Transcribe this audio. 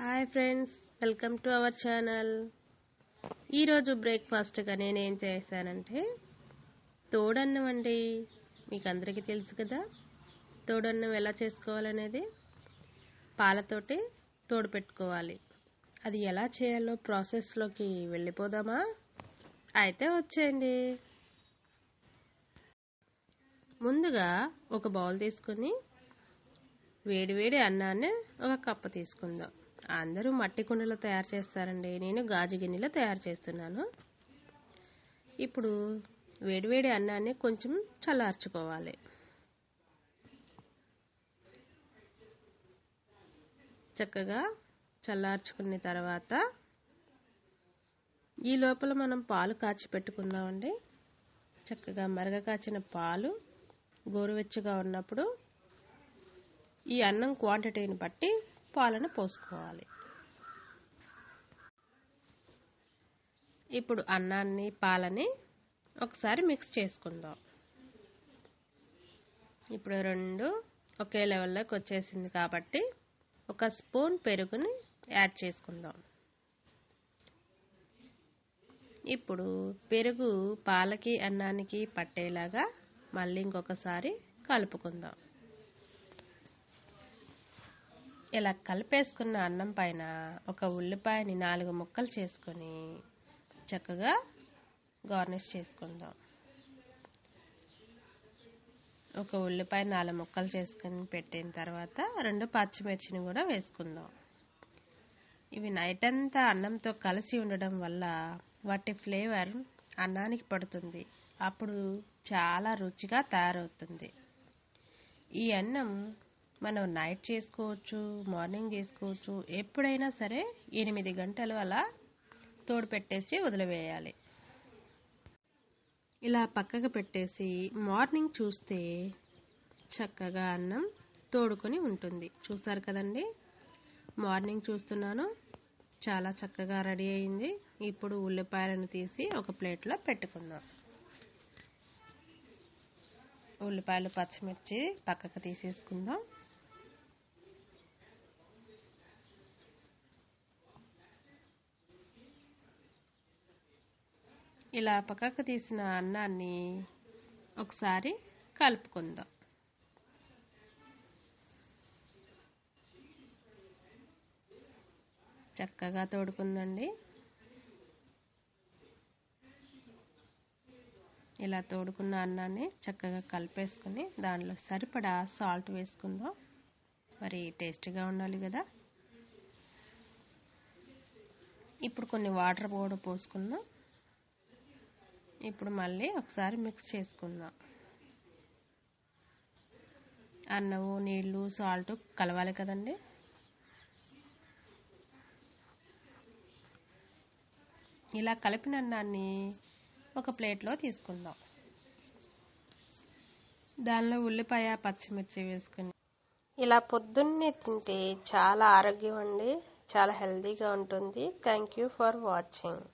Hi friends, welcome to our channel. ఈరోజు బ్రేక్ఫాస్ట్గా నేనేం చేశానంటే తోడన్నం అండి. మీకు అందరికీ తెలుసు కదా తోడన్నం ఎలా చేసుకోవాలనేది. పాలతోటి తోడు పెట్టుకోవాలి. అది ఎలా చేయాలో ప్రాసెస్లోకి వెళ్ళిపోదామా? అయితే వచ్చేయండి. ముందుగా ఒక బౌల్ తీసుకొని వేడివేడి అన్నాన్ని ఒక కప్పు తీసుకుందాం. అందరూ మట్టి కుండలో తయారు చేస్తారండి, నేను గాజు గిన్నెలో తయారు చేస్తున్నాను. ఇప్పుడు వేడివేడి అన్నాన్ని కొంచెం చల్లార్చుకోవాలి. చక్కగా చల్లార్చుకున్న తర్వాత ఈ లోపల మనం పాలు కాచి పెట్టుకుందామండి. చక్కగా మరగ కాచిన పాలు గోరువెచ్చగా ఉన్నప్పుడు ఈ అన్నం క్వాంటిటీని బట్టి పాలను పోసుకోవాలి. ఇప్పుడు అన్నాన్ని పాలని ఒకసారి మిక్స్ చేసుకుందాం. ఇప్పుడు రెండు ఒకే లెవెల్లోకి వచ్చేసింది కాబట్టి ఒక స్పూన్ పెరుగుని యాడ్ చేసుకుందాం. ఇప్పుడు పెరుగు పాలకి అన్నానికి పట్టేలాగా మళ్ళీ ఇంకొకసారి కలుపుకుందాం. ఇలా కలిపేసుకున్న అన్నం పైన ఒక ఉల్లిపాయని 4 ముక్కలు చేసుకొని చక్కగా గార్నిష్ చేసుకుందాం. ఒక ఉల్లిపాయ 4 ముక్కలు చేసుకొని పెట్టిన తర్వాత 2 పచ్చిమిర్చిని కూడా వేసుకుందాం. ఇవి నైట్ అంతా అన్నంతో కలిసి ఉండడం వల్ల వాటి ఫ్లేవర్ అన్నానికి పడుతుంది. అప్పుడు చాలా రుచిగా తయారవుతుంది. ఈ అన్నం మనం నైట్ చేసుకోవచ్చు, మార్నింగ్ చేసుకోవచ్చు, ఎప్పుడైనా సరే 8 గంటలు అలా తోడు పెట్టేసి వదిలివేయాలి. ఇలా పక్కకు పెట్టేసి మార్నింగ్ చూస్తే చక్కగా అన్నం తోడుకొని ఉంటుంది. చూసారు కదండి, మార్నింగ్ చూస్తున్నాను, చాలా చక్కగా రెడీ అయింది. ఇప్పుడు ఉల్లిపాయలను తీసి ఒక ప్లేట్లో పెట్టుకుందాం. ఉల్లిపాయలు పచ్చిమిర్చి పక్కకు తీసేసుకుందాం. ఇలా పక్కకు తీసిన అన్నాన్ని ఒకసారి కలుపుకుందాం. చక్కగా తోడుకుందండి. ఇలా తోడుకున్న అన్నాన్ని చక్కగా కలిపేసుకొని దానిలో సరిపడా సాల్ట్ వేసుకుందాం. మరి టేస్టీగా ఉండాలి కదా. ఇప్పుడు కొన్ని వాటర్ కూడా పోసుకుందాం. ఇప్పుడు మళ్ళీ ఒకసారి మిక్స్ చేసుకుందాం. అన్నము, నీళ్ళు, సాల్ట్ కలవాలి కదండి. ఇలా కలిపిన అన్నాన్ని ఒక ప్లేట్లో తీసుకుందాం. దానిలో ఉల్లిపాయ, పచ్చిమిర్చి వేసుకుని ఇలా పొద్దున్నే తింటే చాలా ఆరోగ్యం అండి, చాలా హెల్తీగా ఉంటుంది. Thank you for watching.